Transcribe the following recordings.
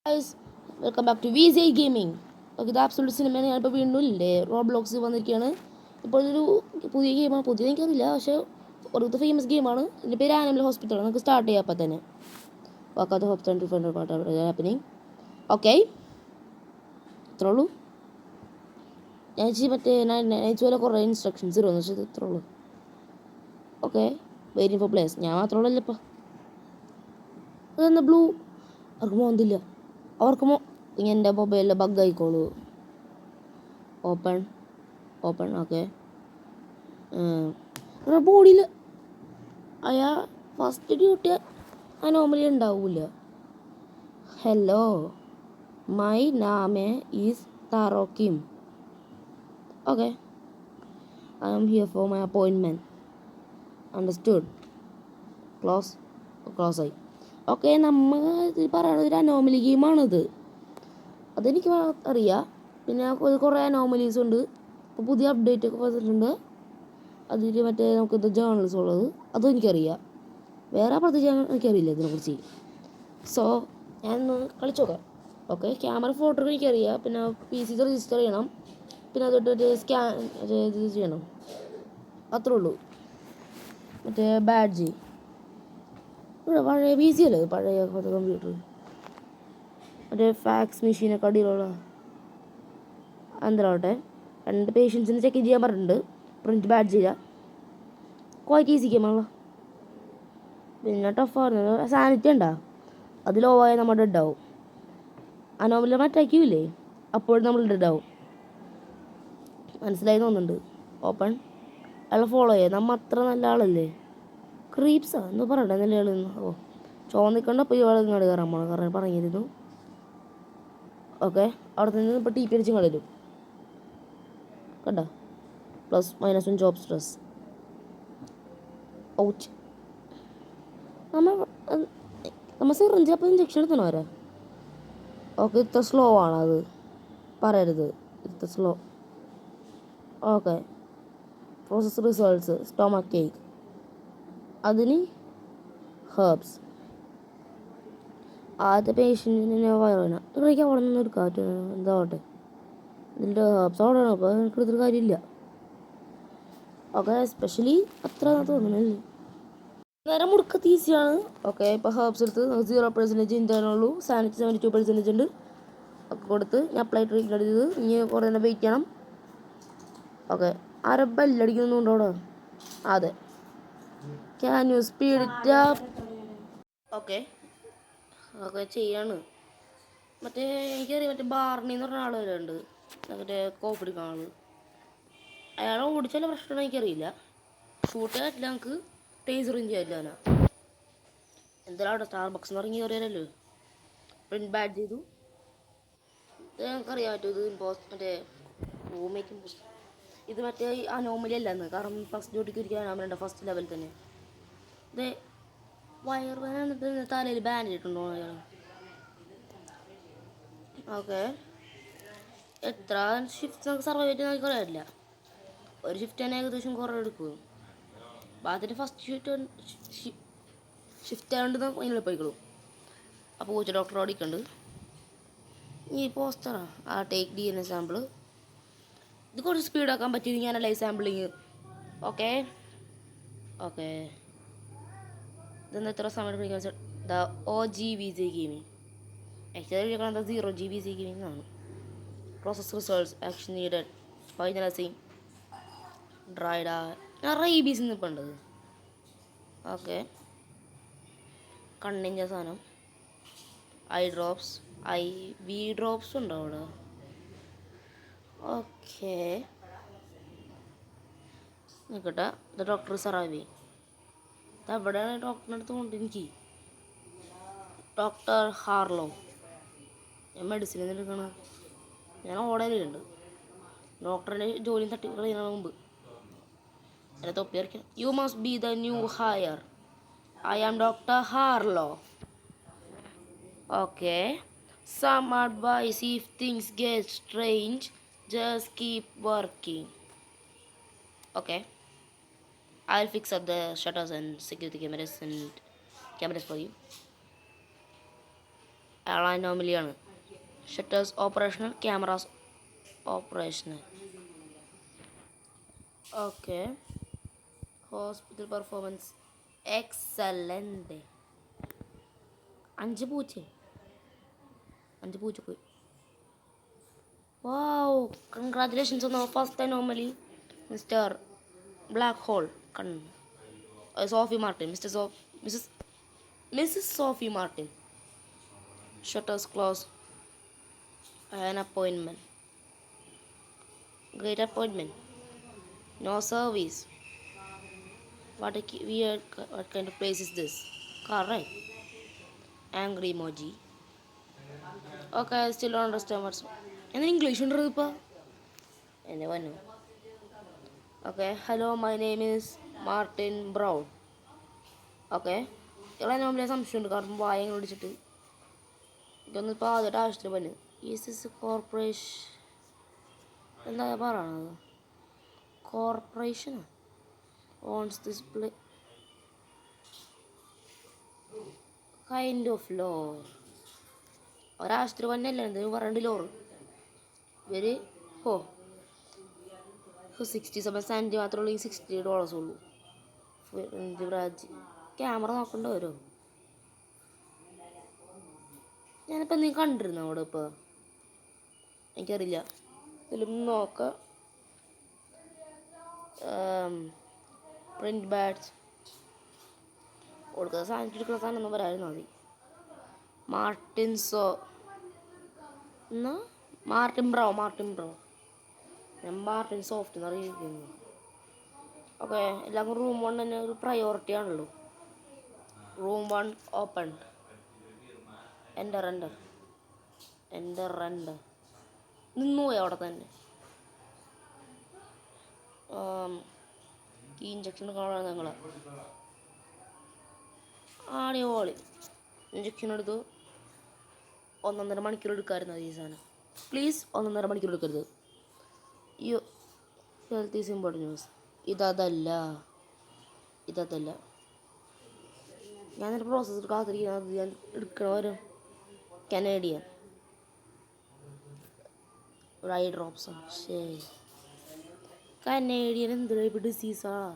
Guys, welcome back to VZ gaming. Okay, ഇത് absolute cinema ഞാനിപ്പോൾ വീണ്ടും ഇല്ലേ റോബ്ലോക്സ് വന്നിരിക്കുകയാണ്. ഇപ്പോൾ ഇതൊരു പുതിയ ഗെയിമാണ്. പുതിയ എനിക്കറിയില്ല, പക്ഷേ ഒരു ഫേമസ് ഗെയിമാണ്. ഇതിൻ്റെ പേര് ആനിമൽ ഹോസ്പിറ്റൽ. നമുക്ക് സ്റ്റാർട്ട് ചെയ്യാം അപ്പം തന്നെ. വാക്കാത്ത ഹോസ്പിറ്റൽ ഹാപ്പനിങ്. ഓക്കെ, ഇത്രേ ഉള്ളൂ. ഞാൻ മറ്റേ പോലെ കുറേ ഇൻസ്ട്രക്ഷൻസ് ഇടുമെന്ന് വെച്ചാൽ ഇത്രേ ഉള്ളൂ. Okay, waiting for place. ഞാൻ മാത്രമല്ല ഇപ്പം. അതെന്താ ബ്ലൂ അവർക്ക് പോകുന്നില്ല. അവർക്ക് എൻ്റെ മൊബൈലിൽ ബഗ് ആയിക്കോളൂ. Open okay. ബോഡിയിൽ അയാ ഫസ്റ്റ് ഡ്യൂട്ടി അനോമലി ഉണ്ടാവില്ല. ഹലോ, മൈ നാമേ ഈസ് താറോക്കിം. Okay, I am here for my appointment. Understood. Close ആയി. ഓക്കെ, നമ്മൾ പറയുന്നത് ഒരു അനോമലി ഗെയിമാണിത്. അതെനിക്ക് അറിയാം. പിന്നെ കുറേ അനോമലീസ് ഉണ്ട്. ഇപ്പോൾ പുതിയ അപ്ഡേറ്റ് ഒക്കെ വന്നിട്ടുണ്ട്. അതിൽ മറ്റേ നമുക്കിത് ജേർണൽസ് ഉള്ളത് അതും എനിക്കറിയാം. വേറെ പ്രത്യേകിച്ച് എനിക്കറിയില്ല ഇതിനെക്കുറിച്ച്. സോ ഞാനൊന്ന് കളിച്ചു നോക്കാം. ഓക്കെ, ക്യാമറ ഫോട്ടോ എനിക്കറിയാം. പിന്നെ PC രജിസ്റ്റർ ചെയ്യണം. പിന്നെ അതൊട്ട് സ്കാൻ ഇത് ചെയ്യണം. അത്രേ ഉള്ളൂ. മറ്റേ ബാഡ്ജ് പഴയ PC അല്ലേ, പഴയ കമ്പ്യൂട്ടർ. മറ്റേ ഫാക്സ് മെഷീനൊക്കെ അടിയിലുള്ള എന്താവട്ടെ. 2 പേഷ്യൻസിന് ചെക്ക് ചെയ്യാൻ പറഞ്ഞിട്ടുണ്ട്. പ്രിൻറ്റ് ബാഡ്ജ് ചെയ്യാം. ക്വാളിറ്റി ഈസി ഗെയിമാണല്ലോ. പിന്നെ ടഫാണ്. സാനിറ്റി ഉണ്ടാ അത് ലോ ആയാൽ നമ്മൾ ഡെഡ് ആവും. അനോമലി അറ്റാക്കില്ലേ, അപ്പോഴും നമ്മൾ ഡെഡ് ആവും. മനസ്സിലായി തോന്നുന്നുണ്ട്. ഓപ്പൺ. അയാളെ ഫോളോ ചെയ്യാം. നമ്മൾ അത്ര നല്ല ആളല്ലേ. ക്രീപ്സാ എന്തോ പറയട്ടെ നല്ല ആളെന്ന്. ചോന്നിക്കണ്ട. അപ്പോൾ ഇയാൾ ഇങ്ങോട്ട് കയറാൻ പോകണം. കാരണം പറഞ്ഞിരുന്നു. ഓക്കെ, അവിടെ നിന്ന് ഇപ്പോൾ TP അടിച്ച് കളിക്കും. കണ്ട +-1 ജോബ് സ്ട്രെസ്. ഔച്ച്. നമ്മൾ സിറിഞ്ച് അപ്പോൾ ഇഞ്ചക്ഷൻ എടുത്തണോ വരാ. ഓക്കെ, ഇത്ര സ്ലോ ആണ് അത് പറയരുത്. ഇത്ര slow. Okay, process results. Stomach cake. അതിന് ഹെർബ്സ്. ആദ്യത്തെ പേഷ്യൻറ്റിന് വയറുവേദന. ഇവിടേക്ക് അവിടെ നിന്ന് എടുക്കാം. എന്താവട്ടെ ഇതിൻ്റെ ഹെർബ്സ് അവിടെയാണ്. അപ്പോൾ എനിക്ക് എടുത്തിട്ട് കാര്യമില്ല. ഓക്കെ, എസ്പെഷ്യലി അത്ര തോന്നുന്നില്ല. നേരെ മുടുക്കത്ത് ഈസിയാണ്. ഓക്കെ, ഇപ്പോൾ ഹെർബ്സ് എടുത്ത് 0% ഇന്ത്യനുള്ളൂ. സാനിറ്റി 72% ഉണ്ട്. ഒക്കെ കൊടുത്ത് ഞാൻ അപ്ലൈ ട്രീറ്റ്മെൻറ്റ് ചെയ്ത് ഇനി കുറേ നേരം വെയിറ്റ് ചെയ്യണം. ഓക്കെ, ആരെ ബെല്ലടിക്കുന്നുണ്ടോ അവിടെ? അതെ. Can you speed it up? Okay ചെയ്യാണ്. മറ്റേ എനിക്കറിയാം, മറ്റേ ബാർണി എന്ന് പറഞ്ഞ ആൾ വരെ ഉണ്ട്. മറ്റേ കോപ്പ് എടുക്കുന്ന ആൾ. അയാളെ ഓടിച്ചാലും പ്രശ്നമാണ്. എനിക്കറിയില്ല. ഷൂട്ട് ചെയ്യാൻ പറ്റില്ല. നമുക്ക് ടേസറും ചെയ്യാനില്ല. അവനാ എന്തായാലും അവിടെ സ്റ്റാർബക്സ് എന്ന് ഇറങ്ങി കയറിയാലല്ലോ. പ്രിൻറ്റ് ബാഡ് ചെയ്തു. ഇത് ഞങ്ങൾക്കറിയാൻ പറ്റും. ഇത് മറ്റേ റൂമേക്കും ഇത് മറ്റേ അനോമലി അല്ലെന്ന്. കാരണം ഫസ്റ്റ് ഡ്യൂട്ടിക്ക് ഒരിക്കലും അനോമലുണ്ട്. ഫസ്റ്റ് ലെവൽ തന്നെ. ഇത് വയറുവേദന തലയിൽ ബാൻഡ് ഇട്ടുണ്ടോ അയാൾ? ഓക്കെ, എത്ര ഷിഫ്റ്റ് നമുക്ക് സർവൈവ് ചെയ്ത് നമുക്ക് അറിയില്ല. ഒരു ഷിഫ്റ്റ് തന്നെ ഏകദേശം കുറേ എടുക്കും. ബാക്കിൻ്റെ ഫസ്റ്റ് ഷിഫ്റ്റ് ആയതുകൊണ്ട് നമുക്ക് അതിനുള്ള പോയിക്കോളും. അപ്പോൾ പൂച്ച ഡോക്ടർ ഓടിക്കുന്നുണ്ട്. ഈ പോസ്റ്ററാ ടേക്ക് DNA സാമ്പിൾ. ഇത് കുറച്ച് സ്പീഡാക്കാൻ പറ്റിയത് ഞാൻ ലൈവ് സാമ്പിളിങ്. ഓക്കെ ഇതെന്താ ഇത്ര സമയം പിടിക്കാൻ? OGVZ gaming. ആക്ച്വലി വിളിക്കണം 0GVZ ഗെയിമിംഗ് ആണ്. Process results action needed finalising ഡ്രൈഡാ. ഞാൻ റേബീസ് ഇന്നിപ്പോൾ ഉണ്ടത്. ഓക്കെ, കണ്ണിൻ്റെ സാധനം. IV ഡ്രോപ്സ് ഉണ്ടോ അവിടെ? ഓക്കെ, നിൽക്കട്ടെ. ഇത് ഡോക്ടർ സറാവി. ഇതെവിടെയാണ് ഡോക്ടറിൻ്റെ അടുത്ത് കൊണ്ട്? എനിക്ക് ഡോക്ടർ ഹാർലോ. ഞാൻ മെഡിസിൻ എടുക്കണം. ഞാൻ ഓടലുണ്ട്. ഡോക്ടറിൻ്റെ ജോലിയും തട്ടി കളയുന്നതിന് മുമ്പ് എന്നെ തൊപ്പി വരയ്ക്കണം. You must be the new hire. I am doctor Harlow. Okay, some advice if things get strange just keep working. Okay, I'll fix up the shutters and security cameras for you. അയാൾ അനോമലിയാണ്. Shutters operational, cameras operational. Okay. Hospital performance excellent. 5 പൂച്ച പോയി. Wow, congratulations on first anomaly mister black hole. Sophie Martin, Mrs Sophie Martin. Shutters close. An appointment. Great appointment. No service. What kind of place is this? Car, right? Angry emoji. Okay, I still don't understand what's in English. Anyone know? Okay, hello, my name is Martin Brown. Okay. ഇവിടെ നമ്മളെ സംശയമുണ്ട്, കാരണം വായങ്ങൾ വിളിച്ചിട്ട് ഇതൊന്നിപ്പോൾ ആദ്യമായിട്ട് ആവശ്യത്തിന് പണി. Is corporation എന്താ പറയണത്? കോർപ്പറേഷനാണ് owns this play kind of law. ഒരാശുപത്രി പണിയല്ല, എന്തെങ്കിലും പറയണ്ട് ലോറ് ഇവർ. ഓ, 67 സെൻറ്റ് മാത്രമേ ഉള്ളൂ. $60 ഉള്ളൂ. ക്യാമറ നോക്കേണ്ടി വരുമോ? ഞാനിപ്പോൾ നീ കണ്ടിരുന്നു അവിടെ? ഇപ്പോൾ എനിക്കറിയില്ല. ഇതിലും നോക്കാം. പ്രിൻറ്റ് ബാഡ്സ് കൊടുക്കുന്ന സാധനം എടുക്കുന്ന സാധനം ഒന്നും വരായിരുന്നു മതി. മാർട്ടിൻ ബ്രോ ഞാൻ മാർട്ടിൻ സോഫ്റ്റ് എന്ന് അറിയിക്കുന്നു. ഓക്കെ, എല്ലാവർക്കും റൂം 1 തന്നെ ഒരു പ്രയോറിറ്റി ആണല്ലോ. Room 1 open. എൻ്റർ നിന്നു പോയി അവിടെ തന്നെ. ഈ ഇഞ്ചക്ഷൻ കാണാൻ ഞങ്ങൾ ആടിയോളി ഇഞ്ചക്ഷൻ എടുത്തു. 1.5 മണിക്കൂർ എടുക്കാമായിരുന്നു ഈ സാധനം. പ്ലീസ് 1.5 മണിക്കൂർ എടുക്കരുത്. U health is important news. ഇതല്ല ഞാനൊരു പ്രോസസ്സർ കാത്തിരിക്കുന്നത്. ഞാൻ എടുക്കണവരും കനേഡിയൻ ഐ ഡ്രോപ്സാണ്. ശരി, കനേഡിയൻ എന്തൊരു ഇപ്പോൾ ഡിസീസാണ്.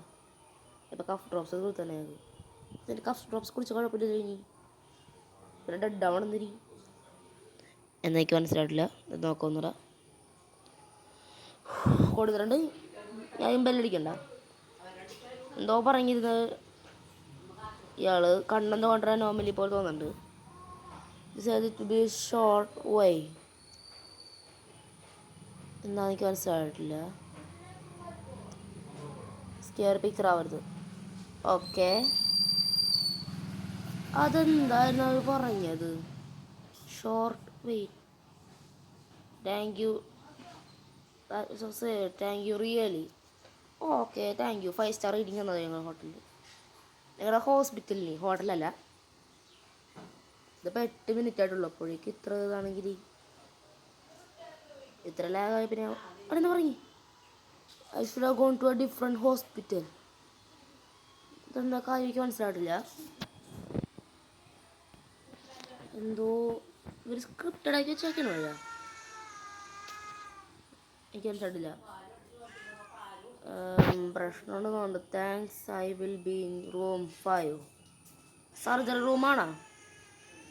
ഇപ്പോൾ കഫ് ഡ്രോപ്സ് കൊടുത്തന്നെ. എന്നിട്ട് കഫ് ഡ്രോപ്സ് കുടിച്ച കുഴപ്പമില്ല. ഇനി പിന്നെ ഡെഡ് ആവണമെന്നിരി എന്നെനിക്ക് മനസ്സിലായിട്ടില്ല. ഇത് നോക്കൊന്നുകൂടെ കൊടുത്തിട്ടുണ്ട്. ഞാൻ ബെല്ലടിക്കണ്ട എന്തോ പറഞ്ഞിരുന്നത്. ഇയാൾ കണ്ണെന്തോ കൊണ്ടുവരാൻ നോർമലി പോലെ തോന്നുന്നുണ്ട്. ടു ബി ഷോർട്ട് വേ എന്നാ എനിക്ക് മനസ്സിലായിട്ടില്ല. സ്കെയർ പിക്ചർ ആവരുത്. ഓക്കെ, അതെന്തായിരുന്നു അവർ പറഞ്ഞത്? Short wait. Thank you really. Okay, thank you. 5 star rating തന്നത് ഞങ്ങളുടെ ഹോട്ടലിൽ, ഞങ്ങളുടെ ഹോസ്പിറ്റലിന്. ഹോട്ടലല്ല, ഇതിപ്പോൾ 8 മിനിറ്റ് ആയിട്ടുള്ളൂ. അപ്പോഴേക്കും ഇത്ര ഇതാണെങ്കിൽ ഇത്ര ലാഗായി. പിന്നെ അവിടെ എന്താ പറഞ്ഞു? I should have gone to a different hospital. ഇതെന്താ കാര്യം എനിക്ക് മനസ്സിലായിട്ടില്ല. എന്തോ ഇവർ സ്ക്രിപ്റ്റഡ് ആക്കി വെച്ചേക്കണോ? എനിക്ക് മനസ്സിലായിട്ടില്ല. പ്രശ്നമുണ്ട് തോന്നുന്നു. Thanks, I will be in room 5. Surgery റൂമാണോ?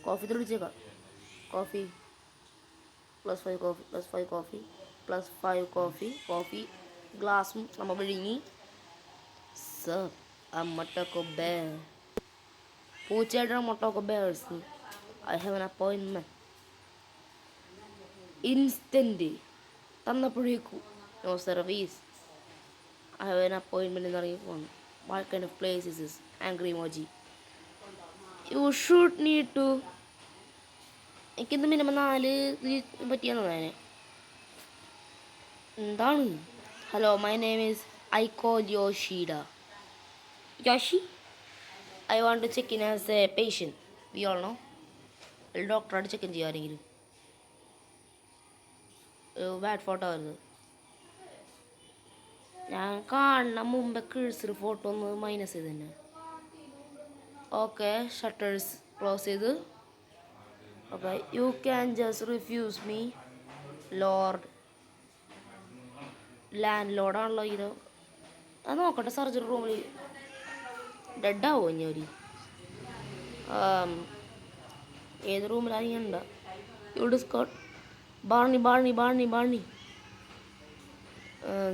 കോഫി തെളിച്ചേക്കാം. കോഫി +5 കോഫി +5 കോഫി ഗ്ലാസും നമ്മൾ വിഴുങ്ങി. സർ, ആ മൊട്ടോക്കോ ബേർ പൂച്ചയായിട്ടാണ്. മൊട്ടോക്കോ ബേഴ്സ്. I have an appointment. Instant തന്നപ്പോഴേക്കും no service. I have an appointment എന്ന് ഇറങ്ങി പോകണം. What kind of place is this? Angry emoji. You should need to. എനിക്കിന്ന് മിനിമം 4 പറ്റിയാണ് ഞാൻ. എന്താണ്? Hello, my name is Aiko Yoshi. I want to check in as a patient. We all know ഒരു ഡോക്ടറായിട്ട് check in ചെയ്യുമാരെങ്കിലും. Bad photo വരുന്നത് ഞാൻ കാണുന്ന മുമ്പേ കിഴ്സർ ഫോട്ടോ ഒന്ന് മൈനസ് ചെയ്ത് തന്നെ. ഓക്കെ, ഷട്ടേഴ്സ് ക്ലോസ് ചെയ്ത് Okay, you can just refuse me, Lord. Land ആണല്ലോ ഇത്. അത് നോക്കട്ടെ സർജറി റൂമിൽ ഡെഡാവോ ഇനി ഒരു ഏത് റൂമിലാണ് ഇനി ഉണ്ടോ you discount Barney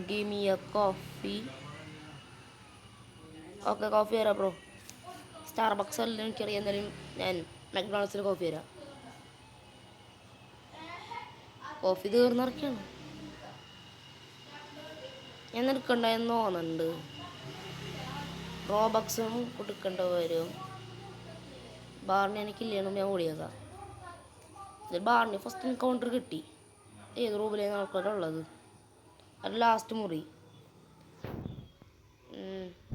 give me a coffee. Okay coffee തരാം ബ്രോ. സ്റ്റാർബക്സ് അല്ല എനിക്കറിയാം, എന്തായാലും ഞാൻ മക്ഡൊണാൾഡ്സിൽ കോഫി തരാം. കോഫി തീർന്നിറക്കാണ്, ഞാൻ എടുക്കണ്ടെന്ന് തോന്നുന്നുണ്ട്. റോബക്സും കൊടുക്കേണ്ട വരും. ബാറിന് എനിക്കില്ലേന്നും ഞാൻ ഓടിയേക്കാം. ബാറിന് ഫസ്റ്റ് എൻകൗണ്ടർ കിട്ടി. ഏത് റൂമിലാണ് ആൾക്കാരുള്ളത്? അത് ലാസ്റ്റ് മുറി.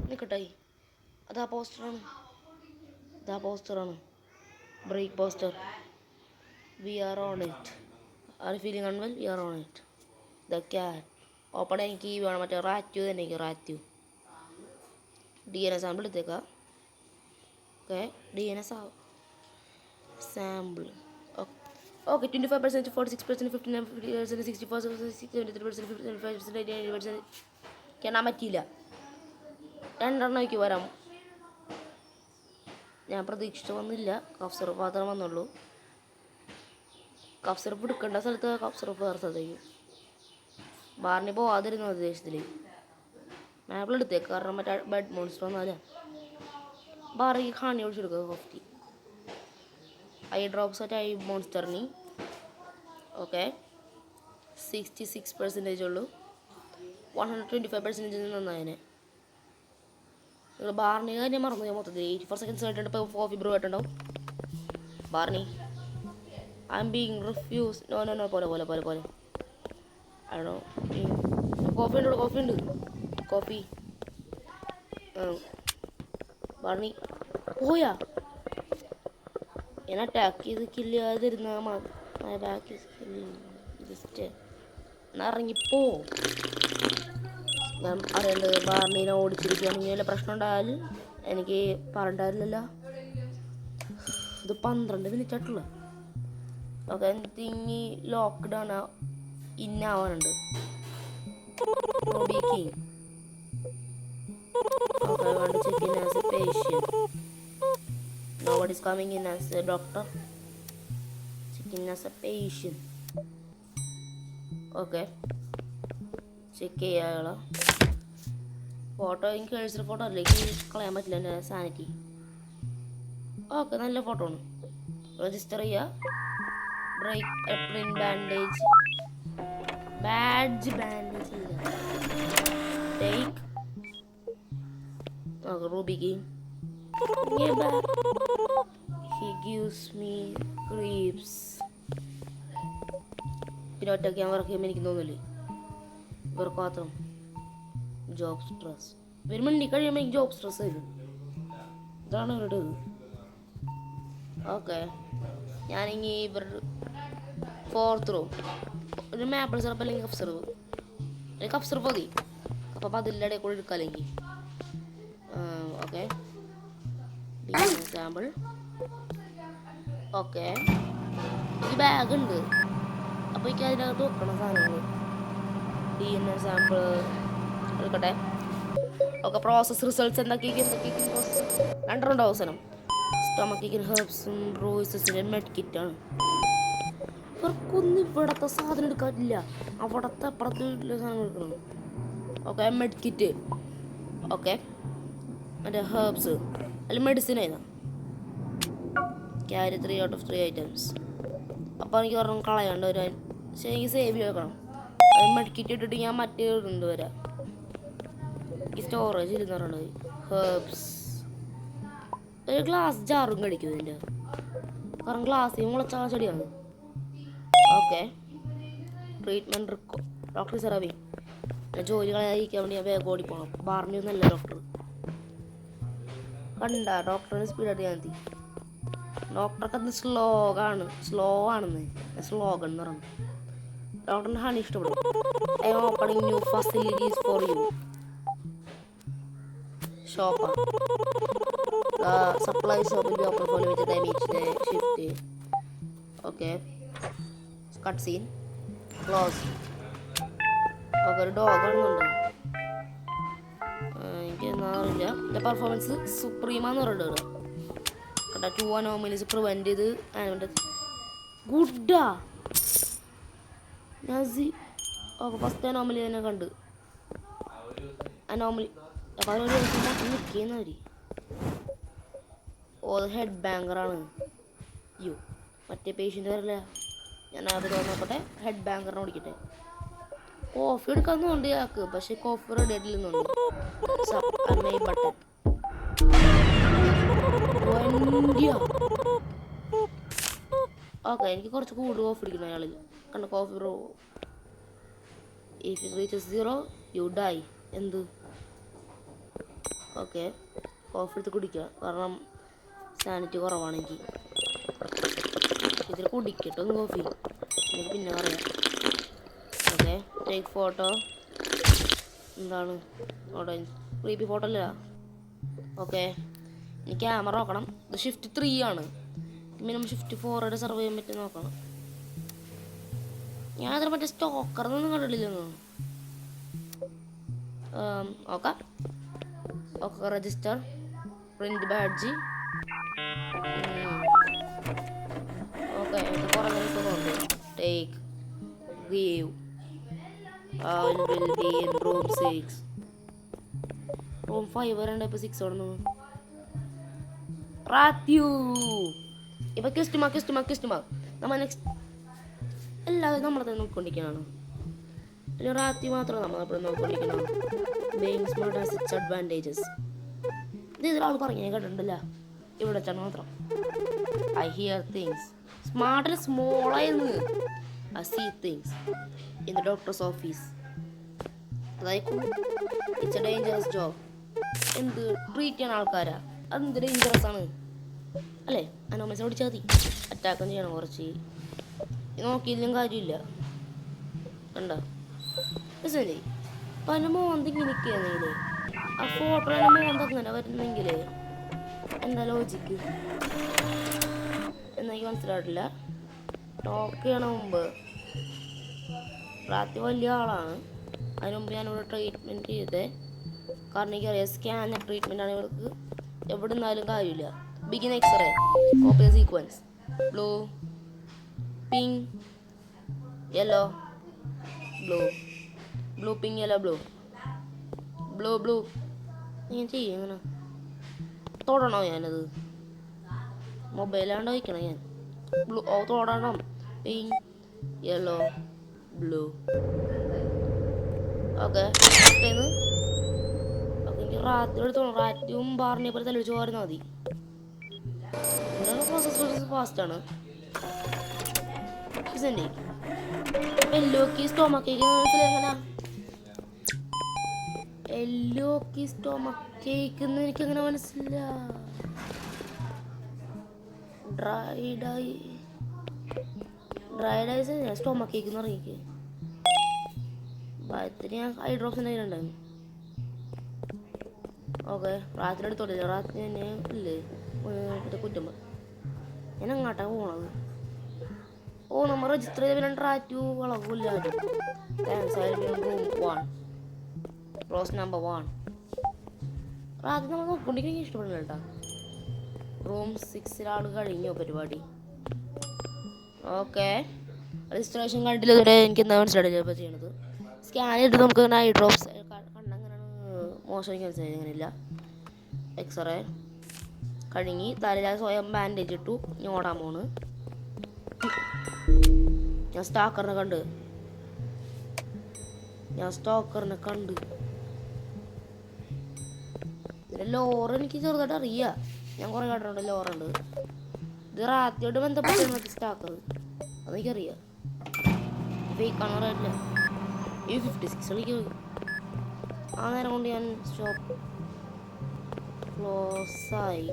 നിൽക്കട്ടെ, അതാ പോസ്റ്ററാണ്. Break poster. We are on it. Are feeling unwell? We are on it. The cat. Open എനിക്ക് വേണം, മറ്റേ റാത്യു തന്നെ. റാത്യു DNA സാമ്പിൾ എടുത്തേക്കാം. Okay, DNA sample. ഓക്കെ, 25%, 46%, 59%, 64%, 73%, 55%, 80%. കാണാൻ പറ്റിയില്ല. 2 വരാം. ഞാൻ പ്രതീക്ഷിച്ച് വന്നില്ല. കഫ് സിറപ്പ് മാത്രമേ വന്നുള്ളൂ. കഫ് സിറപ്പ് എടുക്കേണ്ട സ്ഥലത്ത് കഫ് സിറപ്പ് വേറെ സ്ഥലത്തേക്ക്. ബാറിന് പോവാതിരുന്ന ഉദ്ദേശത്തിൽ മാപ്പിൾ എടുത്തേക്ക്, കാരണം മറ്റേ ബെഡ് മോൺസ്റ്റർ വന്നാലേ. ബാറിക്ക് ഹാണി ഒഴിച്ചെടുക്കുക. കോഫി ഐ ഡ്രോപ്സ് ആയിട്ട് ഐ മോൺസ്റ്ററിന്. ഓക്കെ, 66% ഉള്ളൂ. 125% നന്നായതിനെ. ബാർണി കാര്യം മറന്നു ഞാൻ മൊത്തത്തിൽ. 84 seconds ആയിട്ടുണ്ട്. ഇപ്പോൾ കോഫി ബ്രൂ ആയിട്ടുണ്ടാവും. Barney, I am being refuse. No പോലെ ആണോ? കോഫി ഉണ്ട്. ബാർണി പോയാ എന്നെ അറ്റാക്ക് ചെയ്ത് കില്ലാതിരുന്ന ബാക്ക് ജസ്റ്റ് ഇറങ്ങിപ്പോ. ഞാൻ അറിയേണ്ടത് ബാർണീനെ ഓടിച്ചിരിക്കുകയാണെങ്കിൽ വല്ല പ്രശ്നം ഉണ്ടായാലും എനിക്ക് പറഞ്ഞിട്ടില്ലല്ലോ. ഇത് 12 minute ആയിട്ടുള്ള. ഓക്കെ, എന്തിങ്ങി ലോക്ക്ഡൗൺ ഇന്നാവാനുണ്ട്. Okay, I want to check in as a patient. Nobody's coming in as a doctor. Check in as a patient. Okay. Check ചെയ്യാനുള്ള ഫോട്ടോ. എനിക്ക് കഴിച്ചൊരു ഫോട്ടോ അതിലേക്ക് കളയാൻ പറ്റില്ല, എൻ്റെ സാനിറ്റി. ഓക്കെ, നല്ല ഫോട്ടോ ആണ്. രജിസ്റ്റർ ചെയ്യുക. ബ്രേക്ക് എപ്രിൻ bandage take. Okay, Ruby game. He gives me creeps. പിന്നെ ഒറ്റയ്ക്ക് ഞാൻ വർക്ക് ചെയ്യുമ്പോൾ എനിക്ക് തോന്നില്ലേ ഇവർക്ക് മാത്രം ജോബ് സ്ട്രെസ് വരുമ്പോൾ. എനിക്ക് കഴിയുമ്പോൾ എനിക്ക് ജോബ് സ്ട്രെസ് വരും. ഇതാണ് ഇവരുടെ ഇത്. ഓക്കെ, ഞാനിങ്ങി ഇവരുടെ 4th റൂം ഒരു മാപ്പിൾ സിറപ്പ് അല്ലെങ്കിൽ കഫ് സിറപ്പ് മതി. അപ്പം അതിൻ്റെ ഇടയിൽ കൂടെ എടുക്കാം അല്ലെങ്കിൽ. Okay, sample. ഓക്കെ, ഈ ബാഗ് ഉണ്ട്. അപ്പോൾ എനിക്ക് അതിനകത്ത് വെക്കണം സാധനങ്ങൾ. DNA സാമ്പിൾ എടുക്കട്ടെ. ഓക്കെ, പ്രോസസ് റിസൾട്ട്സ് എന്തൊക്കെയാണ് 2 അവസരം. സ്റ്റൊമക്കിന് ഹെർബ്സും ബ്രൂയിസസിൻ്റെ മെഡ് കിറ്റാണ്. ഇവർക്കൊന്നും ഇവിടത്തെ സാധനം എടുക്കാറില്ല, അവിടത്തെ അപ്പുറത്തുള്ള സാധനം എടുക്കണം. Okay, med kit. ഓക്കെ, മറ്റേ ഹെർബ്സ് അല്ലെങ്കിൽ മെഡിസിൻ ഏതാ? Carry 3 out of 3 items. അപ്പോൾ എനിക്ക് ഒരെണ്ണം കളയാണ്ട് വരാൻ. പക്ഷേ എനിക്ക് സേവ് ചെയ്ത് വെക്കണം. അത് മെഡ് കിറ്റ് ഇട്ടിട്ട് ഞാൻ മറ്റേ ഇടുന്നുണ്ട് വരാം. ഈ സ്റ്റോറേജ് ഇരുന്നൂറുണ്ട്. ഹെർബ്സ്. ഒരു ഗ്ലാസ് ജാറും കടിക്കും ഇതിൻ്റെ, കാരണം ഗ്ലാസ്സിൽ മുളച്ച ചെടിയാണ്. ഓക്കെ, ട്രീറ്റ്മെൻറ്റ് ഡോക്ടർ സെറവി. ജോലി കളയാതിരിക്കാൻ വേണ്ടി ഞാൻ വേഗം ഓടിപ്പോണം. ബാർണി ഒന്നല്ല ഡോക്ടർ. കണ്ട ഡോക്ടറിന് സ്പീഡായിട്ട് ഞാൻ എത്തി. ഡോക്ടർക്ക് അത് സ്ലോ ആണെന്ന് സ്ലോഗൻ എന്ന് പറഞ്ഞു. ഡോക്ടറിന് ഹണി ഇഷ്ടപ്പെടും. I'm opening new facilities for you. ഷോപ്പാ. Supply shop will be open for limited time each day shift. Okay, cut scene close. Okay, ഒരു ഡോഗ് കാണുന്നുണ്ട്. എനിക്ക് എന്താ അറിയില്ല. എൻ്റെ പെർഫോമൻസ് സുപ്രീമാന്ന് പറയുന്നത് കേട്ടോ. 2 അനോമലീസ് പ്രിവെൻറ്റ് ചെയ്ത് ആനിമൻ്റെ ഗുഡാ. ഞാൻ ഓക്കെ, ഫസ്റ്റ് അനോമലി തന്നെ കണ്ട്. അനോമലി അപ്പോൾ അവർ നിൽക്കുന്നവർ ഹെഡ് ബാങ്കറാണ്. യോ, മറ്റേ പേഷ്യൻ്റ് വരില്ല. ഞാൻ അത് നോക്കട്ടെ, ഹെഡ് ബാങ്കറിനെ ഓടിക്കട്ടെ. കോഫി എടുക്കാമെന്നുണ്ട് ആക്ക്, പക്ഷെ കോഫി റെഡി ആയിട്ടില്ലെന്നുണ്ട്. ബട്ടൺ ഓക്കെ, എനിക്ക് കുറച്ച് കൂടുതൽ കോഫി അടിക്കണം അയാളിൽ കണ്ട. Coffee bro, if it reaches 0 U dye. എന്ത്? ഓക്കെ, കോഫി എടുത്ത് കുടിക്കുക, കാരണം സാനിറ്റി കുറവാണ് എനിക്ക്. ഇതിൽ കുടിക്കട്ടെ ഒന്ന് കോഫി, എനിക്ക് പിന്നെ പറയാം. Okay, take photo. എന്താണ് അവിടെ ക്രീപ്പി ഫോട്ടോ അല്ല. ഓക്കെ, ഇനി ക്യാമറ നോക്കണം. ഇത് ഷിഫ്റ്റ് 3 ആണ്. മിനിമം ഷിഫ്റ്റ് 4 സർവ് ചെയ്യാൻ പറ്റും നോക്കണം. ഞാൻ അതിന് മറ്റേ സ്റ്റോക്കറൊന്നും കണ്ടിട്ടില്ലെന്നോ. Okay okay, register, print badge. Okay, കുറേ ദിവസമുണ്ട്. Take give. I will be in room 6. Room 5 വരണ്ട, ഇപ്പോൾ 6 ആണെന്ന്. റാത്യു ഇപ്പം ക്രിസ്റ്റ്മാ നമ്മൾ നെക്സ്റ്റ് എല്ലാവരും നമ്മളെ നോക്കിക്കൊണ്ടിരിക്കുകയാണ്. പിന്നെ റാത്യു മാത്രമേ നമ്മളെപ്പോഴും നോക്കിക്കൊണ്ടിരിക്കണം. Being smart has its advantages. ഇത് ഇതിലൊരാൾ പറഞ്ഞു കേട്ടിട്ടുണ്ടല്ല, ഇവിടെ വെച്ചാണ് മാത്രം. I hear things. സ്മാർട്ടിൽ സ്മോളായിരുന്നു. I see things in the doctor's office. അതായത് ഇറ്റ്സ് എ ഡേഞ്ചറസ് ജോബ്. എന്ത് ട്രീറ്റ് ചെയ്യാൻ ആൾക്കാരാ, അതെന്ത് ഡേഞ്ചറസ് ആണ് അല്ലേ? അനോമൽസിനെ ഓടിച്ചാൽ മതി. അറ്റാക്കും ചെയ്യണം കുറച്ച്, നോക്കിയില്ലെങ്കിൽ കാര്യമില്ല. കണ്ടോ മനസ്സിലായി? അപ്പം എൻ്റെ മോന്തെങ്കിൽ നിൽക്കുകയാണെങ്കിലേ, ആ ഫോട്ടോ എൻ്റെ മോന്തങ്ങനെ വരുന്നെങ്കിലേ എന്താ ലോജിക്ക് എന്നെനിക്ക് മനസ്സിലായിട്ടില്ല. ടോക്ക് ചെയ്യണ മുമ്പ് റാത്തി വലിയ ആളാണ്. അതിന് മുമ്പ് ഞാനിവിടെ ട്രീറ്റ്മെൻറ്റ് ചെയ്തേ, കാരണം എനിക്കറിയാം സ്കാൻ ട്രീറ്റ്മെൻറ്റാണ് ഇവർക്ക് എവിടെ നിന്നാലും കാര്യമില്ല. Begin X-ray, copy sequence, blue, pink, yellow, blue pink yellow blue. ഞാൻ ചെയ്യും എങ്ങനെ തൊടണോ ഞാനത്? മൊബൈലാണ്ട് വയ്ക്കണം ഞാൻ. ബ്ലൂ തൊടണം. Pink yellow blue. ഓക്കെ, എനിക്ക് റാത്തി എടുത്തോളാം. റാറ്റും ബാറിനെ പോലെ തെളിച്ച് പോരുന്നാൽ മതി. പ്രോസസ് ഫാസ്റ്റാണ്. എല്ലോക്കി സ്റ്റോമക്കേക്ക് എങ്ങനെ എല്ലോക്കി സ്റ്റോമക്ക് കേക്ക് എന്ന് എനിക്കങ്ങനെ മനസ്സില്ല. ഡ്രൈഡ് ഐസ് സ്റ്റോമക്ക് കേക്ക് എന്ന് പറഞ്ഞേക്ക്. ഭയത്തിന് ഞാൻ ഐ ഡ്രോപ്സിൻ്റെ കയ്യിലുണ്ടായിരുന്നു. ഓക്കെ, റാത്തിന് എടുത്തോളില്ല. റാത്തിന് തന്നെ ഇല്ലേ കുറ്റമ്പ. ഞാൻ അങ്ങോട്ടാണ് പോണത്. ഓ, നമ്മൾ രജിസ്റ്റർ ചെയ്ത പിന്നെ റാറ്റു വളവില്ല. Room 1 rows number 1. റാത്തി നമ്മൾ നോക്കൊണ്ടിരിക്കാൻ ഇഷ്ടപ്പെടുന്നില്ല കേട്ടോ. റൂം 6 കഴിഞ്ഞോ പരിപാടി. ഓക്കെ, രജിസ്ട്രേഷൻ കണ്ടില്ല ഇതുവരെ. എനിക്ക് എന്താ മനസ്സിലായില്ല ഇപ്പോൾ ചെയ്യണത്. സ്കാൻ ചെയ്തിട്ട് നമുക്ക് ഐ ഡ്രോപ്സ് കണ്ണങ്ങനെയാണ് മോശം. എനിക്ക് മനസ്സിലായി അങ്ങനെയില്ല. എക്സ്റേ കഴിഞ്ഞ് തലയില സ്വയം ബാൻഡേജ് ഇട്ടു. ഇനി ഓടാൻ പോണ്. ഞാൻ സ്റ്റോക്കറിനെ കണ്ട്. ഇതിൻ്റെ ലോറ എനിക്ക് ചെറുതായിട്ട് അറിയാം. ഞാൻ കുറേ കണ്ടിട്ടുണ്ട് ലോറുണ്ട്. ഇത് റാത്തിയോട് ബന്ധപ്പെട്ട് സ്റ്റോക്കർ അതെനിക്കറിയാം. ഫേക്കാണെന്ന് അറിയില്ല. ഈ 56 കളിക്ക് ആ നേരം കൊണ്ട് ഞാൻ സ്റ്റോപ്പ് ക്ലോസായി.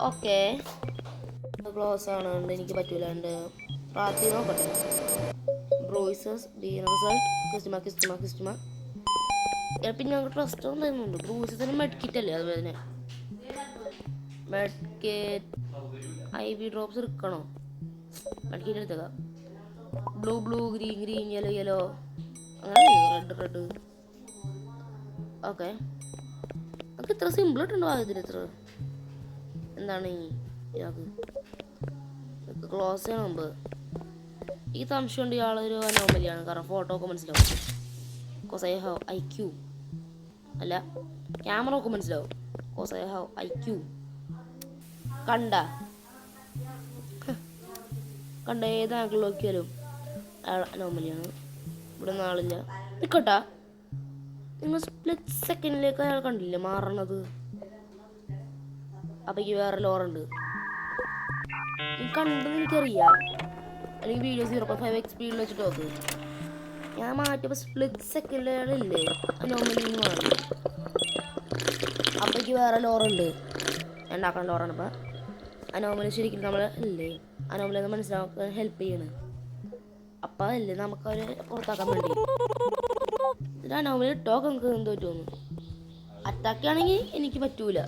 ഓക്കെ, ക്ലോസ് ആണ്. എനിക്ക് പറ്റൂല. എൻ്റെ റാത്തി നോക്കട്ടെ. ബ്രൂയിസസ് ഡി റിസൾട്ട് പിന്നെ ഞങ്ങൾക്ക് ട്രസ്റ്റ് ഉണ്ടായിരുന്നുണ്ട്. ബ്രൂയിസസിന് മെഡ്കിറ്റ് അല്ലേ, അതുപോലെ തന്നെ മെഡ്കിറ്റ് IV ഡ്രോപ്സ് എടുക്കണോ? അടുക്കിയിട്ട് എടുത്തേക്കാം. Blue blue, green green, yellow yellow, അങ്ങനെ റെഡ് റെഡ്. ഓക്കെ, നമുക്ക് ഇത്ര സിമ്പിൾ ഇട്ടുണ്ടോ ഇതിൽ? ഇത്ര എന്താണ് ഇയാൾക്ക് ക്ലോസ് ചെയ്യണം മുമ്പ്. ഈ സംശയം കൊണ്ട് ഇയാളൊരു അനോമലിയാണ്, കാരണം ഫോട്ടോ ഒക്കെ മനസ്സിലാവും. കോസ് ഐ ഹാവ് IQ, അല്ല ക്യാമറ ഒക്കെ മനസ്സിലാവും. Cause I have IQ. കണ്ട ഏത് ആംഗിൾ നോക്കിയാലും അയാൾ അനോമലിയാണ്. ഇവിടെ നാളില്ല. നിൽക്കട്ടാ, നിങ്ങൾ സ്പ്ലിറ്റ് സെക്കൻഡിലേക്ക് അയാൾ കണ്ടില്ലേ മാറണത്? അപ്പേക്ക് വേറെ ലോറുണ്ട്. കണ്ടെന്ന് എനിക്കറിയാം. അല്ലെങ്കിൽ വീഡിയോ 0.5x സ്പീഡിൽ വെച്ചിട്ട് നോക്ക്. ഞാൻ മാറ്റിയപ്പോൾ സ്പ്ലിറ്റ് സെക്കൻഡിലില്ലേ അനോമലിന്ന് മാറി. അപ്പേക്ക് വേറെ ലോറുണ്ട്. ഉണ്ടാക്കുന്ന ലോറാണ്. അപ്പം അനോമലി ശരിക്കും നമ്മൾ അല്ലേ അനോമലിന്ന് മനസ്സിലാക്കാൻ ഹെൽപ്പ് ചെയ്യണേ. അപ്പം അതല്ലേ നമുക്കവരെ പുറത്താക്കാൻ വേണ്ടി. ഇതിൽ അനോമലി ഇട്ടോക്കെ നമുക്ക് എന്തോ തോന്നുന്നു. അറ്റാക്ക് ആണെങ്കിൽ എനിക്ക് പറ്റൂല.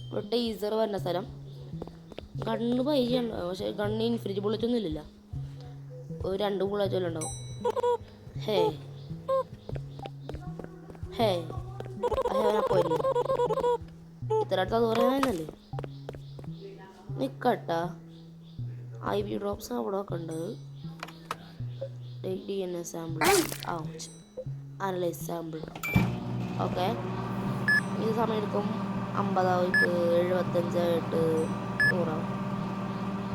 ഇവിടെ ടീസർ വരുന്ന സ്ഥലം ഗണ്ണ് പൈസ, പക്ഷെ ഗണ്ണ് ഇൻഫിനിറ്റി ബുള്ളറ്റ് ഒന്നും ഇല്ലല്ലോ. ഒരു 2 ബുള്ളറ്റ് വല്ല ഉണ്ടാവും. ഹേ പോയിരുന്നു ഇത്ര അടുത്ത് അത് പറയാനല്ലേ. നിക്കട്ട IV ഡ്രോപ്സ് അവിടെ ഒക്കെ ഉണ്ട്. DNA sample, analyse sample. Okay, ഇത് സമയം എടുക്കും. 50 75 100.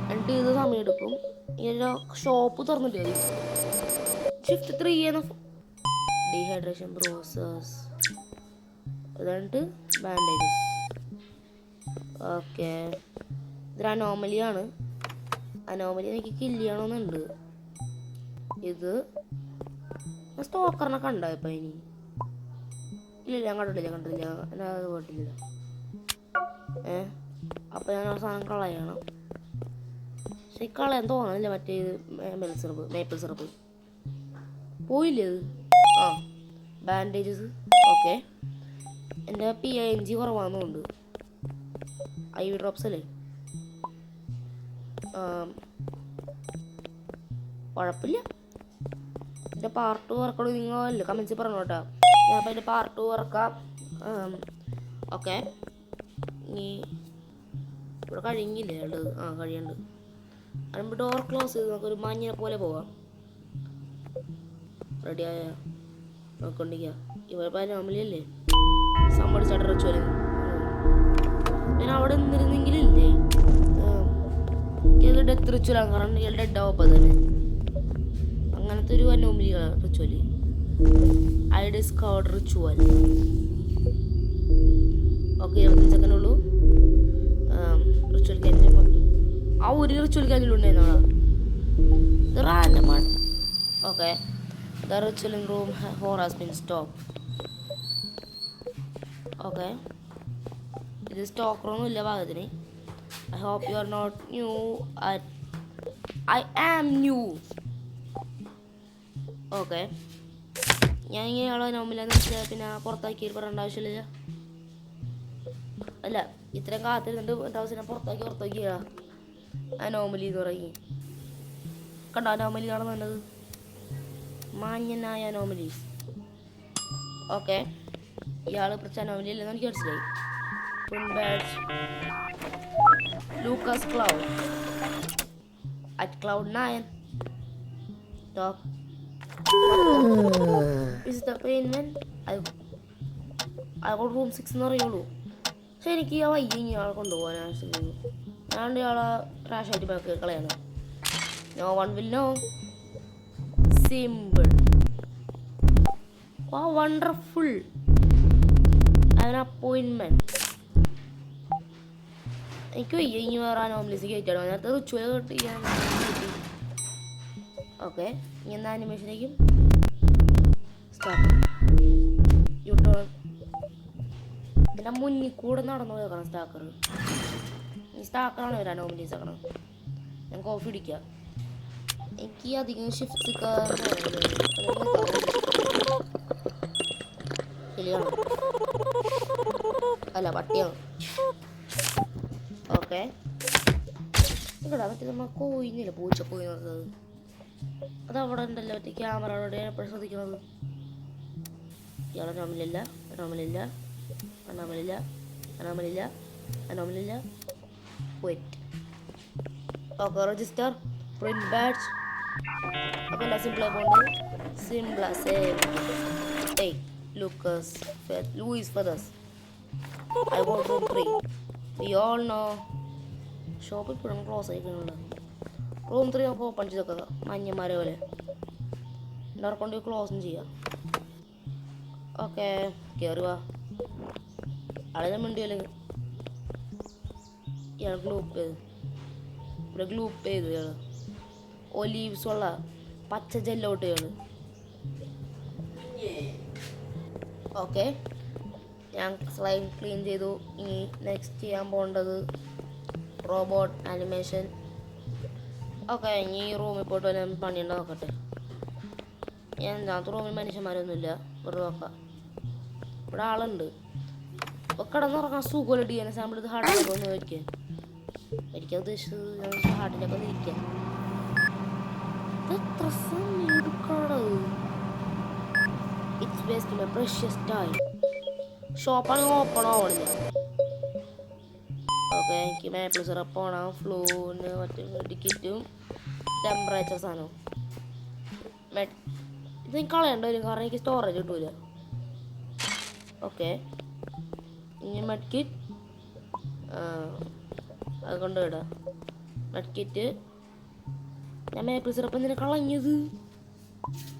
എന്നിട്ട് ഇത് സമയം എടുക്കും. ഇങ്ങനെ ഷോപ്പ് തുറന്നിട്ട് മതി. Shift 3 എന്ന ഡീഹൈഡ്രേഷൻ പ്രോസസ്. എന്നിട്ട് ബാൻഡേജസ്. ഓക്കെ, ഇതൊരു അനോമലിയാണ്. അനോമലി എനിക്ക് കില്ല് ചെയ്യണമെന്നുണ്ട്. ഇത് സ്റ്റോക്കറിനെ കണ്ടോ ഇപ്പം? ഇനി ഇല്ല, ഞാൻ കണ്ടിട്ടില്ല. ഞാൻ അത് പോയിട്ടില്ല. അപ്പം ഞാൻ ആ സാധനം കളയണം. പക്ഷെ കളയാൻ തോന്നുന്നില്ല. മറ്റേ മേപ്പിൾ സിറപ്പ് പോയില്ലേ അത്? ബാൻഡേജസ്. ഓക്കെ, എൻ്റെ PNG കുറവാണെന്നുണ്ട്. IV ഡ്രോപ്സ് അല്ലേ, കുഴപ്പമില്ല. എൻ്റെ പാർട്ട് 2 ഇറക്കണം. നിങ്ങളല്ലേ കമൻസിൽ പറഞ്ഞു കേട്ടോ. ഞാൻ അപ്പം എൻ്റെ പാർട്ട് 2 ഇറക്കാം. ഓക്കെ, ഇനി ഇവിടെ കഴിഞ്ഞില്ലേ ഉള്ളത്? കഴിയുന്നുണ്ട്. അതിനുമ്പോൾ ഡോർ ക്ലോസ് ചെയ്ത് നമുക്കൊരു മഞ്ഞിനെ പോലെ പോവാം. റെഡിയായ നോക്കൊണ്ടിരിക്കുക. ഇവിടെ അനോമലിയല്ലേ സമ്മതിച്ചാട്ട റിച്വൽ. ഞാൻ അവിടെ നിന്നിരുന്നെങ്കിലില്ലേ ഇയാൾ ഡെത്ത് റിച്വലാണ്. കാരണം ഇയാൾ ഡെഡ് ആവുമ്പോൾ തന്നെ അങ്ങനത്തെ ഒരു അനോമലിയാണ് ritual. I discovered ritual. Okay, 25 second ഉള്ളൂ. റിച്വൽ ക്യാൻഡിൽ ആ ഒരു റിച്വൽ ക്യാൻഡിലുണ്ടായിരുന്നാളാ. ഇത് റാൻഡമാണ്. Okay, the ritual in room 4 has been stopped. Okay, ഇത് സ്റ്റോക്കറൊന്നും ഇല്ല ഭാഗത്തിന്. I hope you are not new. I am new. Okay, ഞാൻ ഇങ്ങനെയുള്ള നോമിലെന്ന് വെച്ചാൽ പിന്നെ പുറത്താക്കി പറയേണ്ട ആവശ്യമില്ല. അല്ല, ഇത്രയും കാത്തിരുന്നിട്ട് എന്താവശ്യം പുറത്താക്കിയ അനോമലി എന്ന് പറയും. കണ്ടോ അനോമലി കാണുന്നുണ്ടത്? മാന്യനായ അനോമലീസ്. ഓക്കെ, ഇയാൾ പ്രത്യേക അനോമലി അല്ലെന്ന് എനിക്ക് മനസ്സിലായി. Lucas cloud at Cloud 9. Talk. Is the payment? I got room 6 എന്ന് പറയുള്ളൂ. പക്ഷെ എനിക്ക് ആ വയ്യ ഇയാളെ കൊണ്ടുപോകാൻ ആവശ്യമില്ല. ഞാൻ ഇയാളെ ട്രാഷായിട്ട് ബാക്കി കളയാണ്. No one will know. Simple. Wow, wonderful. I have an appointment. എനിക്ക് വയ്യ ഇനി വേറെ അനോമലീസ് കയറ്റാണ്. അതിനകത്ത് റിച്വൽ കിട്ടിയാൽ ഓക്കെ. ഇനി എന്താ ആനിമേഷനേക്കും സ്റ്റാർട്ട്. യൂട്ടേൺ. ഇതിൻ്റെ മുന്നിൽ കൂടെ നടന്നു പോയേക്കണം സ്റ്റാക്കർ. ഈ സ്റ്റാക്കറാണ് ഒരു അനോമലീസ് ആക്കണം. ഞാൻ കോഫി കുടിക്കാം. എനിക്ക് അധികം ഷിഫ്റ്റ് ശരിയാണ്. അല്ല, പട്ടിയാണ്. ഓക്കെ, ഇല്ലടാ മറ്റേ നമ്മൾ കോയിന്നില്ല പൂച്ച കോയി നോക്കുന്നത് അതവിടെ ഉണ്ടല്ലോ മറ്റേ ക്യാമറയോടെ എപ്പോഴും ശ്രദ്ധിക്കുന്നത്. ഇയാൾ അനോമലില്ല അനോമലില്ല അനോമലില്ല അനോമലില്ല അനോമലില്ല wait. Okay register print badge. അപ്പോൾ എല്ലാ സിമ്പിളായി പോകുന്നുണ്ട്. സിമ്പിളാ save take Louis Feathers. I want room 3. We all know shop ഇപ്പോഴും ക്ലോസ് ആയിക്കുന്നുണ്ട്. റൂം 3 നമുക്ക് ഓപ്പൺ ചെയ്തൊക്കെ മഞ്ഞന്മാരെ പോലെ എല്ലാവരും കൊണ്ട് ക്ലോസും ചെയ്യാം. ഓക്കെ കയറി വാ. ആളെ മിണ്ടിയല്ലേ ഇയാൾ ഗ്ലൂപ്പ് ചെയ്ത് ഇവിടെ ഗ്ലൂപ്പ് ചെയ്തു ഇയാൾ ഒലീവ്സ് ഉള്ള പച്ച ജെല്ലോട്ട് ഇയാൾ. ഓക്കെ ഞാൻ സ്ലൈം ക്ലീൻ ചെയ്തു. ഇനി നെക്സ്റ്റ് ചെയ്യാൻ പോകേണ്ടത് റോബോട്ട് ആനിമേഷൻ. ഓക്കെ ഇനി ഈ റൂമിൽ പോയിട്ട് വല്ല പണിയുണ്ടോ നോക്കട്ടെ. ഞാൻ എന്താത്ത റൂമിൽ മനുഷ്യന്മാരൊന്നുമില്ല. വെറുതെ നോക്കാം. ഇവിടെ ആളുണ്ട്. ഇപ്പോൾ കിടന്നുറങ്ങാൻ സുഖമല്ല. DNA സാമ്പിൾ ഇത് ഹാർട്ടിലൊക്കെ ഒന്ന് വയ്ക്കാൻ എനിക്ക് ഉദ്ദേശിച്ചത് ഹാർട്ടിലൊക്കെ ഒന്ന് ഇരിക്കാൻ. എത്ര സമയം എടുക്കാറ്. It's waste my precious time. ഷോപ്പാണെങ്കിൽ ഓപ്പൺ ആവണില്ല. ഓക്കെ എനിക്ക് മാപ്പിൾ സിറപ്പ് ഓണാവും. ഫ്ലൂവിന് മറ്റേ ടിക്കറ്റും ടെമ്പറേച്ചർ സാധനവും ഇത് കളയേണ്ട വരും കാരണം എനിക്ക് സ്റ്റോറേജ് കിട്ടൂല. ഓക്കെ ഇനി മെഡ് കിറ്റ് അത് കൊണ്ടുവിടാം. Med kit. ഞാൻ മാപ്പിൾ സിറപ്പ് എന്തിനാ കളഞ്ഞത്?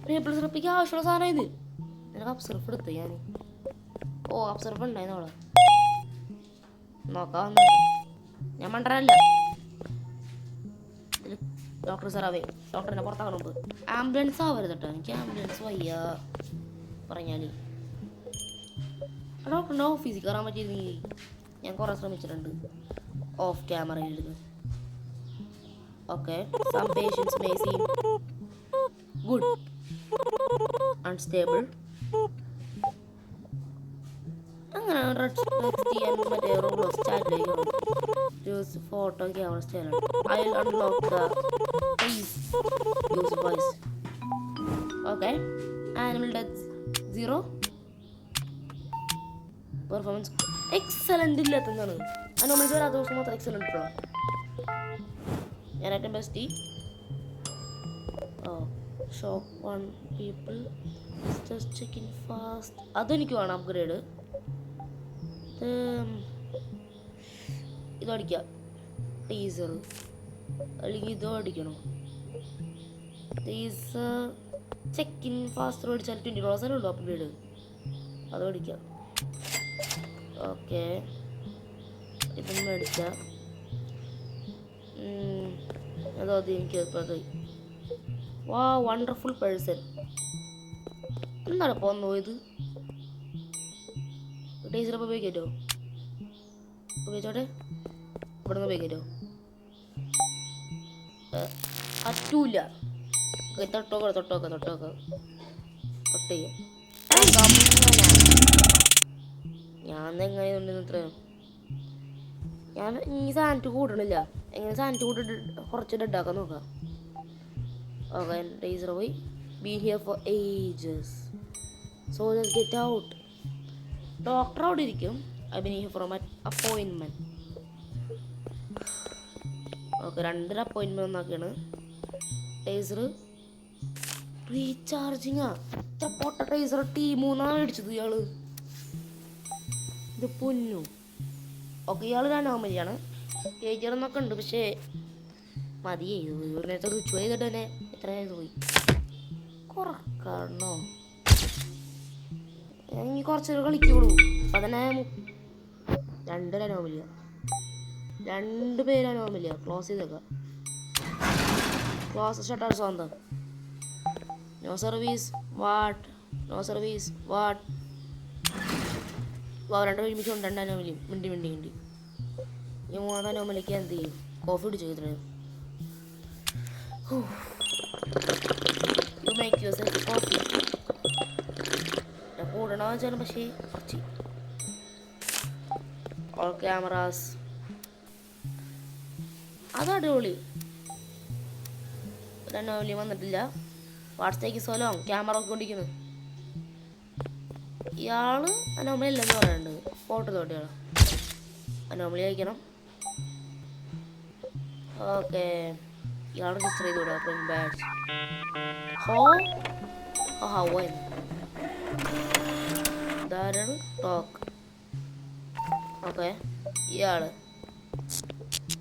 മാപ്പിൾ സിറപ്പിക്ക് ആവശ്യമുള്ള സാധനം ഇത്. ഞാൻ കപ്പ് സിറപ്പ് എടുത്തു. ഞാൻ കപ്പ് സിറപ്പ് ഉണ്ടായിരുന്നു അവിടെ നോക്കാം. ഞാൻ മണ്ടരല്ല. ഡോക്ടർ സാറാവേ ഡോക്ടറിനെ പുറത്താക്കാൻ മുമ്പ് ആംബുലൻസ് ആവരുത് കേട്ടോ. എനിക്ക് ആംബുലൻസ് വയ്യ പറഞ്ഞാൽ. ഡോക്ടറിൻ്റെ ഓഫീസിൽ കയറാൻ പറ്റിയിരുന്നെങ്കിൽ ഞാൻ കുറേ ശ്രമിച്ചിട്ടുണ്ട് ഓഫ് ക്യാമറയിലിരുന്ന്. Okay some patience may seem good unstable. അങ്ങനെ ചെയ്യാൻ മറ്റേ റൂബോക്സ് ചാറ്റിലേക്ക് use photo camera style. I will unlock the please use voice. Okay animal death 0. Performance excellent ഇല്ലാത്തതാണ്. അനോമൽസ് വരാത്ത ദിവസം മാത്രം എക്സലൻ്റ് ഇട്ടോ. ഞാൻ ഏറ്റവും best. Shop 1 people just check in fast. അതെനിക്ക് വേണം അപ്ഗ്രേഡ്. ഇതടിക്കാം ടീസർ അല്ലെങ്കിൽ ഇതോ അടിക്കണോ? ടീസർ ചെക്കിൻ ഫാസ്റ്റർ അടിച്ചാൽ $20 ഉള്ളൂ അപ്ഗ്രേഡ്. അതോ അടിക്കാം. ഓക്കെ ഇതും മേടിക്കാം. അതോ അത് എനിക്ക് അതായി. വാ വണ്ടർഫുൾ പേഴ്സൺ. എന്താണ് ഇപ്പോൾ ഒന്ന് പോയത്? ടീച്ചറപ്പോൾ ഉപയോഗിക്കാമല്ലോ. ഉപയോഗിച്ചോട്ടെ. ഇവിടെ നിന്ന് ഉപയോഗിക്കാമല്ലോ. പറ്റൂല. തൊട്ടോക്കെ തൊട്ടോക്കെ തൊട്ടോക്കെ തൊട്ട് ഞാൻ എങ്ങനെയുണ്ടെന്ന് ഇത്രയും ഞാൻ ഈ സാനിറ്റ് കൂട്ടണില്ല. എങ്ങനെ സാനിറ്റ് കൂട്ടിട്ട് കുറച്ച് ഡെഡാക്കാൻ നോക്കാം. ഓക്കെ ടീച്ചർ പോയി. Be here for ages so let's get out. Doctor അവിടെ ഇരിക്കും. I been here for appointment. Okay 2 appointment ഒന്നാക്കിയാണ്. ടേസർ റീചാർജിങ്ങാ. എത്ര പൊട്ട ടേസർ T3 മേടിച്ചത് ഇയാള്. ഇത് പൊന്നു. ഓക്കെ ഇയാളൊരു അനോമലിയാണ്. കേജറെന്നൊക്കെ ഉണ്ട് പക്ഷേ മതിയേ. ഒരു നേരത്തെ റിച്വൽ ചെയ്തിട്ട് തന്നെ എത്ര പോയി കുറക്കാണോ? ഇനി കുറച്ച് കളിക്കുള്ളൂ. അപ്പം തന്നെ 2 അനോമലിയ. 2 പേര് അനോമലിയ. ക്ലോസ് ചെയ്തേക്കാം. ക്ലോസ് ഷട്ടർ സ്വന്തം. No service what. No service what. 2 ഒരുമിച്ചുണ്ട്. 2 അനോമലിയും മിണ്ടി മിണ്ടി മിണ്ടി. ഈ 3 അനോമലിക്ക് എന്ത് ചെയ്യും? കോഫി കുടിച്ചു ഇത്രയും. You make yourself coffee. കൂടണോ വെച്ചാലും പക്ഷേ കുറച്ച്. ഓൾ ക്യാമറാസ് അത് അടിപൊളി. ഒരു അനോമലി വന്നിട്ടില്ല. വാട്സേക്ക് സോലോ ക്യാമറ ഒക്കെ കൊണ്ടിരിക്കുന്നു. ഇയാള് അനോമലി അല്ലെന്ന് പറയുന്നുണ്ട്. ഫോട്ടോ തോട്ടിയാണ് അനോമലി അയക്കണം. ഓക്കെ, ഇയാൾ രജിസ്റ്റർ ചെയ്ത് വിടാം. പ്രിന്റ് ബാഡ്ജ് ധാരാളം ടോക്ക്. ഓക്കെ, ഇയാള്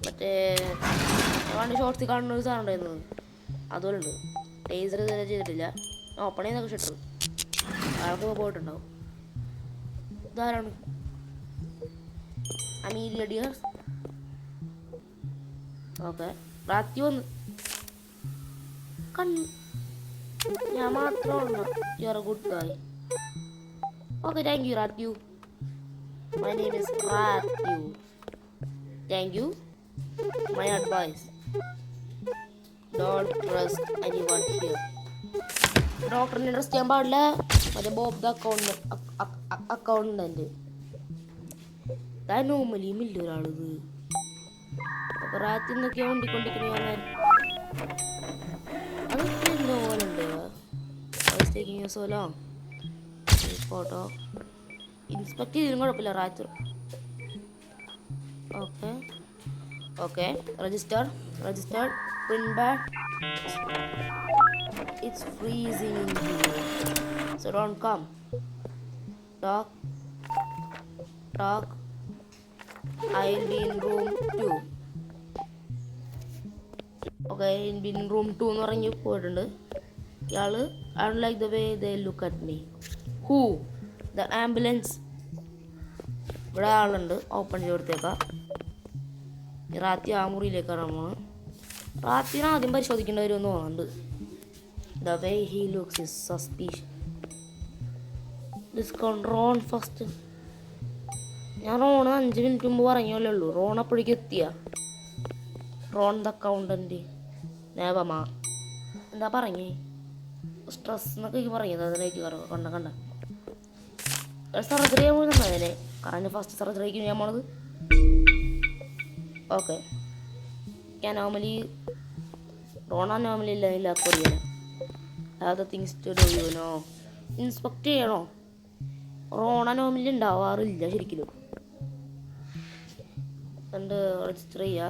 മറ്റേ ഞാൻ ഷോർട്സിൽ കാണുന്ന ഒരു സാധനം ഉണ്ടായിരുന്നത് അതുപോലെ ഉണ്ട്. ടേസർ ഇതുവരെ ചെയ്തിട്ടില്ല. ഓപ്പൺ ചെയ്യുന്നൊക്കെ ഷട്ടർ ആൾക്കൊക്കെ പോയിട്ടുണ്ടാവും. ഇതാരാണ്? Amelia dears. ഓക്കെ, റാത്തി വന്ന് ഞാൻ മാത്രമാണ്. You are a good guy. Okay, thank you റാത്യു. മൈ നെയിം ഇസ് റാത്യു. Thank you. My advice, don't trust anyone here. ഡോക്ടറിനെ ട്രസ്റ്റ് ചെയ്യാൻ പാടില്ല. മറ്റേ ബോബ് ദ അക്കൗണ്ടന്റ് നോർമലിയും ഇല്ല ഒരാളിത്. അപ്പൊ റാത്തി എന്തൊക്കെയാ കൊണ്ടിക്കൊണ്ടിരിക്കുന്നു. ഞാൻ അതൊക്കെ എന്തോ പോലെ ഉണ്ട്. സോലോ ഫോട്ടോ ഇൻസ്പെക്ട് ചെയ്തതിനും കുഴപ്പമില്ല. റാത്തി okay okay, registered print bad. It's freezing in here, so don't come. Talk. I'll be in room 2. Okay, in room 2 എന്ന് പറഞ്ഞു പോയിട്ടുണ്ട് ഇയാള്. I don't like the way they look at me. Who? The ambulance. ഇവിടെ ആളുണ്ട്. Open ചെയ്ത് കൊടുത്തേക്കാം. റാത്തി ആ മുറിയിലേക്കാണ് നമ്മൾ. റാത്തിനെ ആദ്യം പരിശോധിക്കേണ്ടി വരുമെന്ന് തോന്നുന്നുണ്ട്. The way he looks is suspicious. Discount Ron first. ഞാൻ റോണ് 5 മിനിറ്റ് മുമ്പ് പറഞ്ഞല്ലേ ഉള്ളൂ. റോൺ അപ്പോഴേക്കും എത്തിയ. Ron the accountant. നേവമാ എന്താ പറഞ്ഞേ? സ്ട്രെസ് എന്നൊക്കെ പറഞ്ഞത് അതിലേക്ക് കണ്ട സർജറി ചെയ്യാൻ പോകുന്നുണ്ട് അതിനെ. കാരണം ഫസ്റ്റ് സർജറിക്ക് ചെയ്യാൻ പോണത്. ഓക്കെ, അനോമലി റോൺ അനോമലി ഇല്ല കൊറിയന. Other things to do you know. Inspect ചെയ്യണോ? റോൺ അനോമലി ഉണ്ടാവാറില്ല ശരിക്കും. കണ്ട് രജിസ്റ്റർ ചെയ്യുക.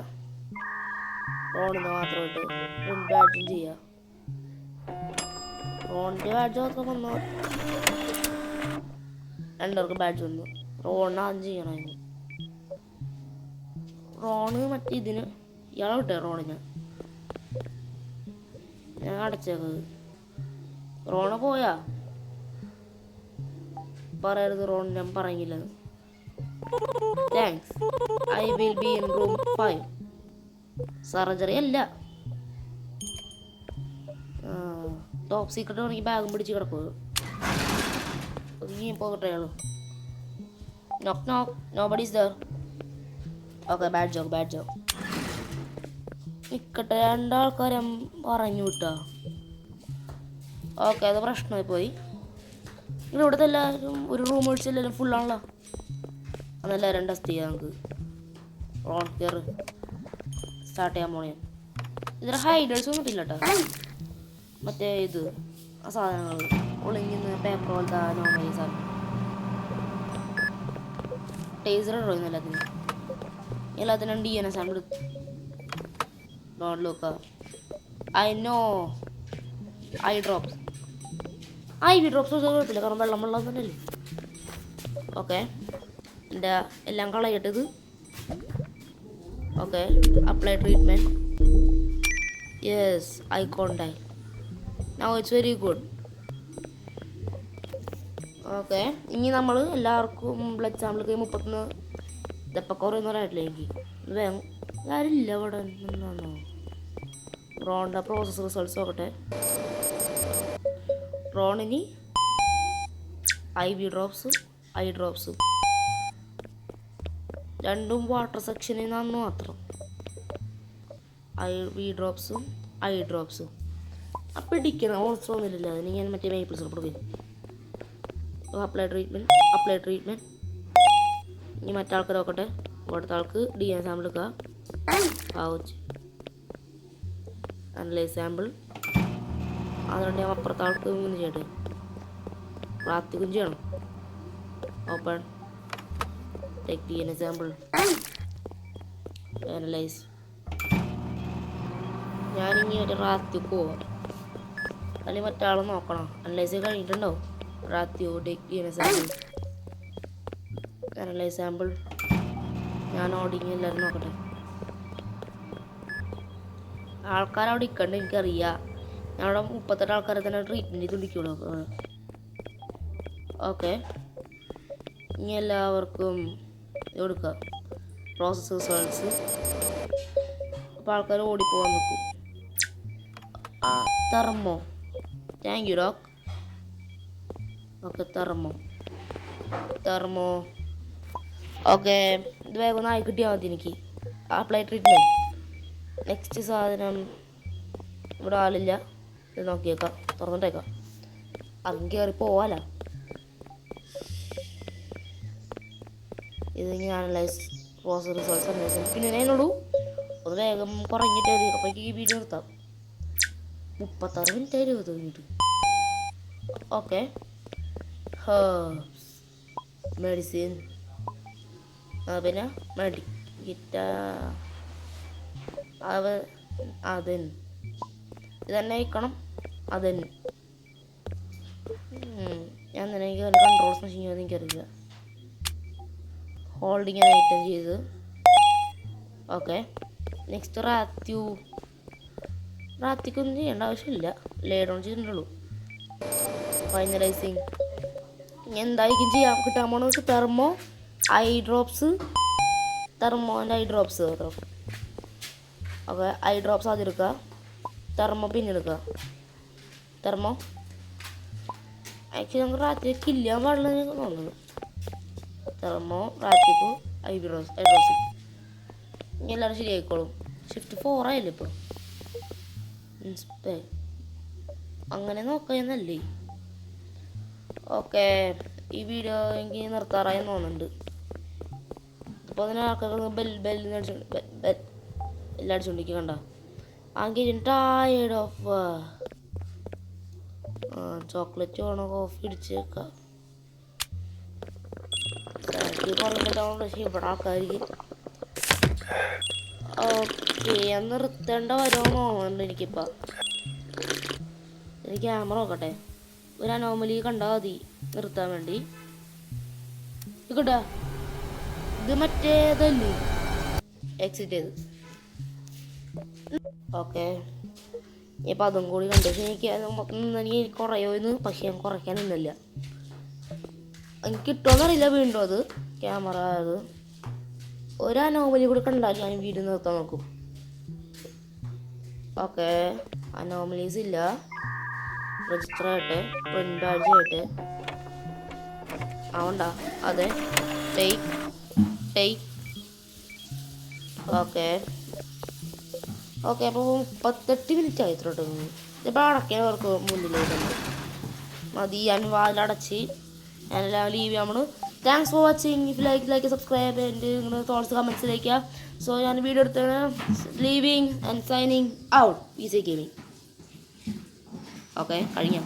റോണിന് മാത്രമായിട്ട് പ്രിന്റ് ബാഡ്ജും ചെയ്യുക. റോണിൻ്റെ ബാഡ്ജ് മാത്രം വന്നാൽ രണ്ടുപേർക്ക് ബാഡ്ജ് വന്നു. റോണിന് ആദ്യം ചെയ്യണമായിരുന്നു. റോണ് മറ്റേ ഇതിന് ഇയാളെ വിട്ടേ. റോണിന് ഞാൻ അടച്ചേക്കത്. റോണ് പോയാ പറയരുത്. റോൺ ഞാൻ പറഞ്ഞില്ല. Thanks. I will be in room 5. Surgery അല്ല, ടോപ്പ് സീക്രട്ട് ആണെങ്കിൽ ബാഗും പിടിച്ച് കിടക്കുക. പോകട്ടെ അയാള്. നോക്ക് നോക്ക്, nobody is there. Okay, bad joke. നിൽക്കട്ടെ, രണ്ടാൾക്കാരെ പറഞ്ഞു വിട്ടാ. ഓക്കെ, അത് പ്രശ്നമായി പോയി. ഇവിടുത്തെ എല്ലാവരും ഒരു റൂം ഒഴിച്ച് എല്ലാവരും ഫുള്ളാണല്ലോ. അതെല്ലാവരും ടെസ്റ്റ് ചെയ്യാം നമുക്ക്. റോൺ കെയർ സ്റ്റാർട്ട് ചെയ്യാൻ പോണേ. ഇതിൽ ഹൈഡേഴ്സ് വന്നിട്ടില്ല കേട്ടോ. മറ്റേ ഇത് ആ സാധനങ്ങൾ ഒളിങ്ങുന്ന പേപ്പർ പോലത്തെ നോർമലി സാധനം. ടേസർ ഇടോ എല്ലാത്തിനും DNS ആണ്. Don't look. I know. Eye drops കുഴപ്പമില്ല, കാരണം വെള്ളം തന്നെയല്ലേ. ഓക്കെ, എൻ്റെ എല്ലാം കളയട്ടത്. Okay, apply treatment. Yes, I contact. Now it's very good. Okay, ഇനി നമ്മൾ എല്ലാവർക്കും ബ്ലഡ് സാമ്പിൾ 31 ഇതപ്പം കുറയുന്നവരായിട്ടില്ല. എനിക്ക് വേഗം ആരില്ല ഇവിടെ. എന്താണോ റോണിൻ്റെ പ്രോസസ് റിസൾട്ട്സ് നോക്കട്ടെ. റോണിന് IV ഡ്രോപ്സും രണ്ടും വാട്ടർ സെക്ഷനിൽ നിന്നു മാത്രം. IV ഡ്രോപ്സും ഐ ഡ്രോപ്സും അപ്പം ഇടിക്കണം. ഓൾസോ ഒന്നുമില്ല. അതിന് ഞാൻ മറ്റേ മേപ്പിൾ സിറപ്പ് കൊടുക്കും. Apply treatment. ഇനി മറ്റാൾക്കാർ നോക്കട്ടെ. ഇവിടുത്തെ ആൾക്ക് DNA സാമ്പിൾ എടുക്കുക. Pouch analyse sample. അതുകൊണ്ട് ഞാൻ അപ്പുറത്തെ ആൾക്ക് ഇങ്ങനെ ചെയ്യട്ടെ. റാത്തിക്കും ചെയ്യണം. Open take DNA sample analyse. ഞാനിനി ഒരു റാത്തിക്ക് പോവാം. അല്ലെങ്കിൽ മറ്റാൾ നോക്കണം. അനലൈസ് കഴിഞ്ഞിട്ടുണ്ടാവും. റാത്തിയോ take DNA sample analyse sample. ഞാൻ ഓടിങ്ങി എല്ലാവരും നോക്കട്ടെ. ആൾക്കാരവിടെ ഇക്കണ്ട് എനിക്കറിയാം. ഞങ്ങളുടെ 38 ആൾക്കാരെ തന്നെ ട്രീറ്റ്മെൻറ്റ് ചെയ്തുകൊണ്ടിരിക്കുള്ളൂ. ഓക്കെ, ഇനി എല്ലാവർക്കും കൊടുക്കുക പ്രോസസ് റിസൾട്ട്സ്. അപ്പോൾ ആൾക്കാർ ഓടിപ്പോകാൻ നിൽക്കും. Thermo, thank you doc. Okay, thermo. Okay, ഇത് വേഗം ഒന്ന് ആയി കിട്ടിയാൽ മതി എനിക്ക്. Apply treatment. നെക്സ്റ്റ് സാധനം ഇവിടെ ആളില്ല. ഇത് നോക്കിയേക്കാം, തുറന്നിട്ടേക്കാം. അതും കയറി പോവാല. ഇത് ഇങ്ങനെ അനലൈസ് പ്രോസസ് റിസൾട്ട്സ് അനലൈസ്. പിന്നെ എന്നോടു അത് വേഗം കുറഞ്ഞിട്ട് മതി. അപ്പോൾ എനിക്ക് ഈ വീഡിയോ നിർത്താം. 36 മിനിറ്റ് 20 മിനിറ്റ്. Okay, medicine. പിന്നെ മെഡിക്കിറ്റ അതൻ ഇതന്നെ അയക്കണം. അതൻ ഞാൻ തന്നെ എനിക്ക് കൺട്രോൾസ് ചെയ്യുന്നത് എനിക്കറിയില്ല. ഹോൾഡിങ് ഐറ്റം ചെയ്ത്. ഓക്കെ, നെക്സ്റ്റ് റാത്തിക്കൊന്നും ചെയ്യേണ്ട ആവശ്യമില്ല. ലേ ഡൗൺ ചെയ്തിട്ടുള്ളൂ. ഫൈനലൈസിങ്. ഇനി എന്തായിരിക്കും ചെയ്യാൻ കിട്ടാൻ പോണെന്ന് വെച്ചാൽ thermo eye drops. Thermo and eye drops കേട്ടോ. ഓക്കെ, ഐ ഡ്രോപ്സ് ആദ്യം എടുക്കുക. തെർമോ പിന്നെ എടുക്കുക. തെർമോ ആക്ച്വലി നമുക്ക് റാത്തി കില്ലാൻ പാടില്ല തോന്നുന്നു. തെർമോ റാത്തിക്ക് ഐ ഡ്രോപ്സ്. ഇനി എല്ലാവരും ശരിയായിക്കോളും. ഷിഫ്റ്റ് 4 ആയില്ലേ ഇപ്പോൾ. അങ്ങനെ നോക്കാന്നല്ലേ. ഓക്കെ, ഈ വീഡിയോ എനിക്ക് നിർത്താറായി തോന്നുന്നുണ്ട്. അപ്പോൾ അതിന് ആൾക്കാർക്ക് എല്ലാം അടിച്ചുകൊണ്ടിരിക്കുക കണ്ട. ആണെങ്കിൽ ടയേർഡ് ഓഫ് ചോക്ലേറ്റ് വേണോ കോഫി ഇടിച്ചേക്കാം. പക്ഷേ ഇവിടെ ആൾക്കാർക്ക് ഓക്കെ നിർത്തേണ്ട വരുമോ തോന്നുന്നുണ്ട് എനിക്കിപ്പോൾ. എനിക്ക് ക്യാമറ നോക്കട്ടെ. ഒരു അനോമലി കണ്ടാൽ മതി നിർത്താൻ വേണ്ടി. ഇക്കട്ടാ ഇത് മറ്റേതല്ലേ എക്സിറ്റ് ചെയ്ത്. ഓക്കെ, ഇപ്പം അതും കൂടി കണ്ടു. എനിക്ക് കുറയുമെന്ന്. പക്ഷെ ഞാൻ കുറയ്ക്കാൻ നിന്നില്ല. എനിക്ക് കിട്ടുമെന്നറിയില്ല വീണ്ടും അത് ക്യാമറ. അത് ഒരു അനോമലി കൂടി കണ്ടാൽ ഞാൻ വീഡിയോ നിർത്താൻ നോക്കും. ഓക്കെ, അനോമലീസ് ഇല്ല. രജിസ്റ്റർ ആയിട്ട് പ്രിന്റ് ബാഡ്ജ് ആയിട്ട് ആവണ്ട. അതെ, ടേക്ക്. ഓക്കെ അപ്പോൾ 38 മിനിറ്റ് ആയി. ഇത്രയോട്ട് ഇപ്പോൾ അടയ്ക്കാനവർക്ക് മുന്നിലേക്കുണ്ട്. മതി, ഞാൻ വാലടച്ച് ഞാനെല്ലാം ലീവ് ചെയ്യാൻ നമ്മൾ. Thanks for watching. If like subscribe. എൻ്റെ നിങ്ങളുടെ തോട്ട്സ് കമൻസിലേക്ക്. സോ ഞാൻ വീഡിയോ എടുത്താണ് leaving and signing out. Easy gaming. Okay, കഴിഞ്ഞ